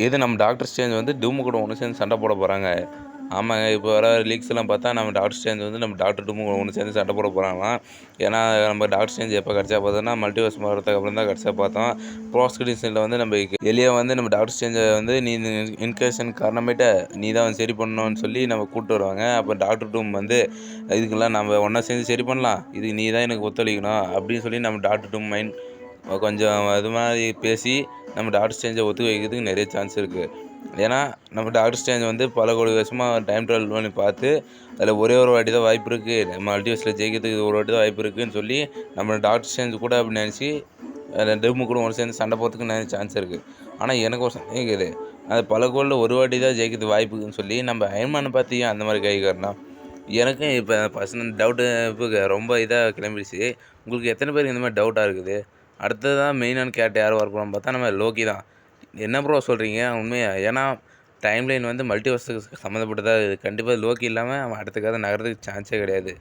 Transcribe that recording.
இது நம்ம doctor strange வந்து டூமு கூட ஒன்று சேர்ந்து சண்டை போட போகிறாங்க. ஆமாங்க. இப்போ வர லீக்ஸ்லாம் பார்த்தா நம்ம டாக்டர் ஸ்ட்ரேஞ்ச் வந்து நம்ம டாக்டர் டூமு ஒன்று சேர்ந்து சண்டை போட போகிறாங்களாம். ஏன்னா நம்ம டாக்டர் ஸ்ட்ரேஞ்ச் எப்போ கடைசியா பார்த்தோம்னா, மல்டிவர்ஸ் வரதுக்கு அப்புறம் தான் கடைசியா பார்த்தோம். போஸ்ட் கிரெடிட் சீன்ல வந்து நம்ம எலியா வந்து நம்ம டாக்டர் ஸ்ட்ரேஞ்ச வந்து நீ இன்கேஷன் காரணமேட்டு நீ தான் வந்து சரி பண்ணணும்னு சொல்லி நம்ம கூப்பிட்டு வருவாங்க. அப்போ டாக்டர் டூம் வந்து இதுக்கெல்லாம் நம்ம ஒன்றா சேர்ந்து சரி பண்ணலாம். இதுக்கு நீ தான் எனக்கு ஒத்துழைக்கணும் அப்படின்னு சொல்லி நம்ம டாக்டர் டூம் கொஞ்சம் அது மாதிரி பேசி நம்ம டாக்டர் ஸ்ட்ரேஞ்ச ஒத்துக்க வைக்கிறதுக்கு நிறைய சான்ஸ் இருக்குது. ஏன்னா நம்ம டாக்டர் ஸ்ட்ரேஞ்ச் வந்து பல கோடி வருஷமாக டைம் ட்ராவல் பண்ணி பார்த்து அதில் ஒரே ஒரு வாட்டி தான் வாய்ப்பு இருக்குது, நம்ம மல்டிவர்ஸில் ஜெயிக்கிறதுக்கு ஒரு வாட்டி தான் வாய்ப்பு இருக்குதுன்னு சொல்லி நம்ம டாக்டர் ஸ்ட்ரேஞ்ச் கூட அப்படி நினச்சி டெர்மு கூட ஒன்று சேர்ந்து சண்டை போகிறதுக்கு நிறைய சான்ஸ் இருக்குது. ஆனால் எனக்கு ஒரு சந்தேகம் இருக்குது, அது பல கோளில் ஒரு வாட்டி தான் ஜெயிக்கிறதுக்கு வாய்ப்பு இருக்குதுன்னு சொல்லி நம்ம அயன்மேனை பார்த்து அந்த மாதிரி கை காட்டினோம். எனக்கும் இப்போ பர்சனல் டவுட்டு இப்போ ரொம்ப இதாக கிளம்பிடுச்சு. உங்களுக்கு எத்தனை பேருக்கு இந்த மாதிரி டவுட்டாக இருக்குது? அடுத்ததான் மெயினான கேரக்டர் யார் வரப்போறான்னு பார்த்தா நம்ம லோக்கி தான். என்ன ப்ரோ சொல்கிறீங்க உண்மையா? ஏன்னா டைம்லைன் வந்து மல்டிவர்ஸுக்கு சம்மந்தப்பட்டதா இது. கண்டிப்பாக லோக்கி இல்லாமல் அவன் அடுத்த கதை நகர்றதுக்கு சான்ஸே கிடையாது.